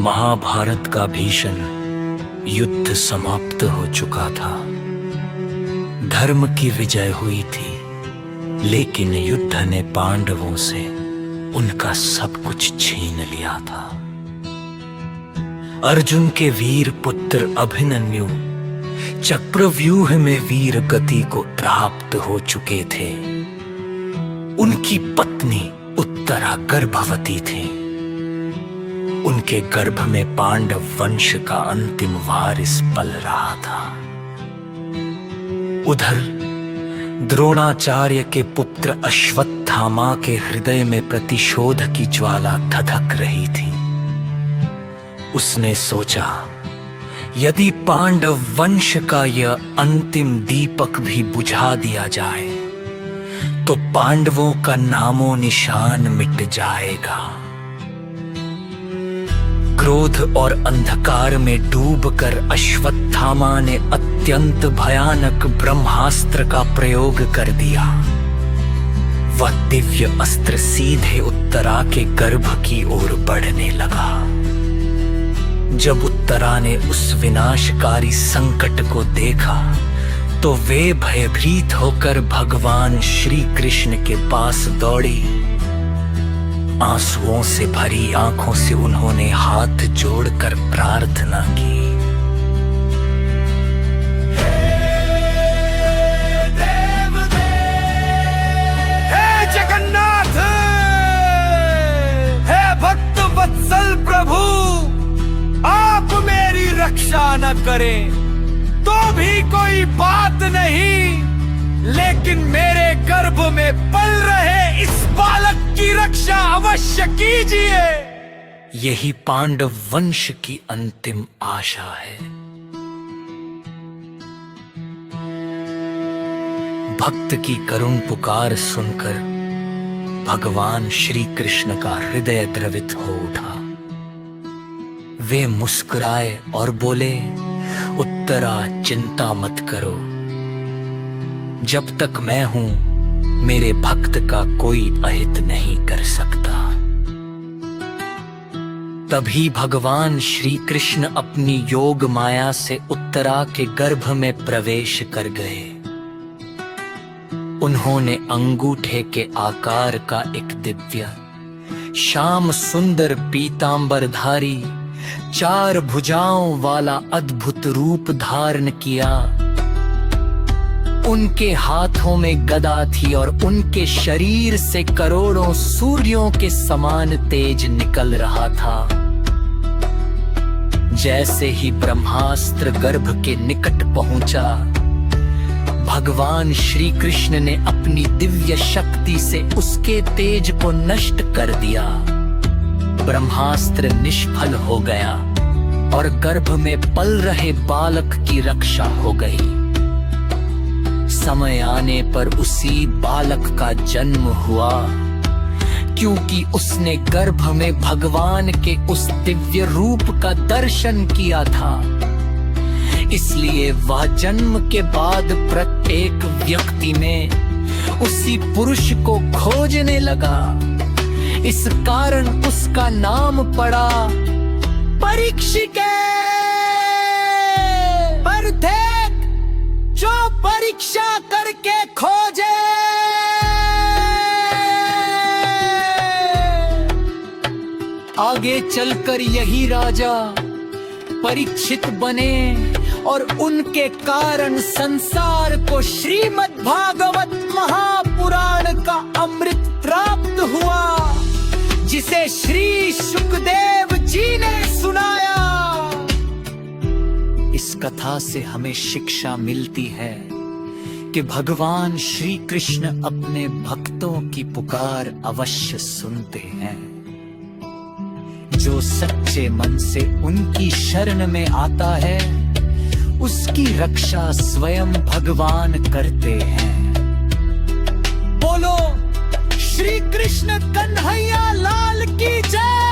महाभारत का भीषण युद्ध समाप्त हो चुका था। धर्म की विजय हुई थी, लेकिन युद्ध ने पांडवों से उनका सब कुछ छीन लिया था। अर्जुन के वीर पुत्र अभिमन्यु चक्रव्यूह में वीर गति को प्राप्त हो चुके थे। उनकी पत्नी उत्तरा गर्भवती थी। उनके गर्भ में पांडव वंश का अंतिम वारिस पल रहा था। उधर द्रोणाचार्य के पुत्र अश्वत्थामा के हृदय में प्रतिशोध की ज्वाला धधक रही थी। उसने सोचा, यदि पांडव वंश का यह अंतिम दीपक भी बुझा दिया जाए तो पांडवों का नामो निशान मिट जाएगा। क्रोध और अंधकार में डूबकर अश्वत्थामा ने अत्यंत भयानक ब्रह्मास्त्र का प्रयोग कर दिया। वह दिव्य अस्त्र सीधे उत्तरा के गर्भ की ओर बढ़ने लगा। जब उत्तरा ने उस विनाशकारी संकट को देखा तो वे भयभीत होकर भगवान श्री कृष्ण के पास दौड़ी। आंसुओं से भरी आंखों से उन्होंने हाथ जोड़कर प्रार्थना की, हे जगन्नाथ, हे भक्त वत्सल प्रभु, आप मेरी रक्षा न करें तो भी कोई बात नहीं, लेकिन मेरे गर्भ में पल रहे इस बालक की रक्षा अवश्य कीजिए। यही पांडव वंश की अंतिम आशा है। भक्त की करुण पुकार सुनकर भगवान श्री कृष्ण का हृदय द्रवित हो उठा। वे मुस्कुराए और बोले, उत्तरा, चिंता मत करो। जब तक मैं हूं, मेरे भक्त का कोई अहित नहीं कर सकता। तभी भगवान श्री कृष्ण अपनी योग माया से उत्तरा के गर्भ में प्रवेश कर गए। उन्होंने अंगूठे के आकार का एक दिव्य श्याम सुंदर पीतांबरधारी 4 भुजाओं वाला अद्भुत रूप धारण किया। उनके हाथों में गदा थी और उनके शरीर से करोड़ों सूर्यों के समान तेज निकल रहा था। जैसे ही ब्रह्मास्त्र गर्भ के निकट पहुंचा, भगवान श्री कृष्ण ने अपनी दिव्य शक्ति से उसके तेज को नष्ट कर दिया। ब्रह्मास्त्र निष्फल हो गया और गर्भ में पल रहे बालक की रक्षा हो गई। समय आने पर उसी बालक का जन्म हुआ, क्योंकि उसने गर्भ में भगवान के उस दिव्य रूप का दर्शन किया था। इसलिए वह जन्म के बाद प्रत्येक व्यक्ति में उसी पुरुष को खोजने लगा। इस कारण उसका नाम पड़ा परीक्षित। पर देख, जो परीक्षा करके खोजे आगे चलकर यही राजा परीक्षित बने और उनके कारण संसार को श्रीमद् भागवत महापुराण का अमृत प्राप्त हुआ, जिसे श्री सुखदेव जी ने सुनाया। इस कथा से हमें शिक्षा मिलती है कि भगवान श्री कृष्ण अपने भक्तों की पुकार अवश्य सुनते हैं। जो सच्चे मन से उनकी शरण में आता है, उसकी रक्षा स्वयं भगवान करते हैं। बोलो श्री कृष्ण कन्हैया लाल की जय।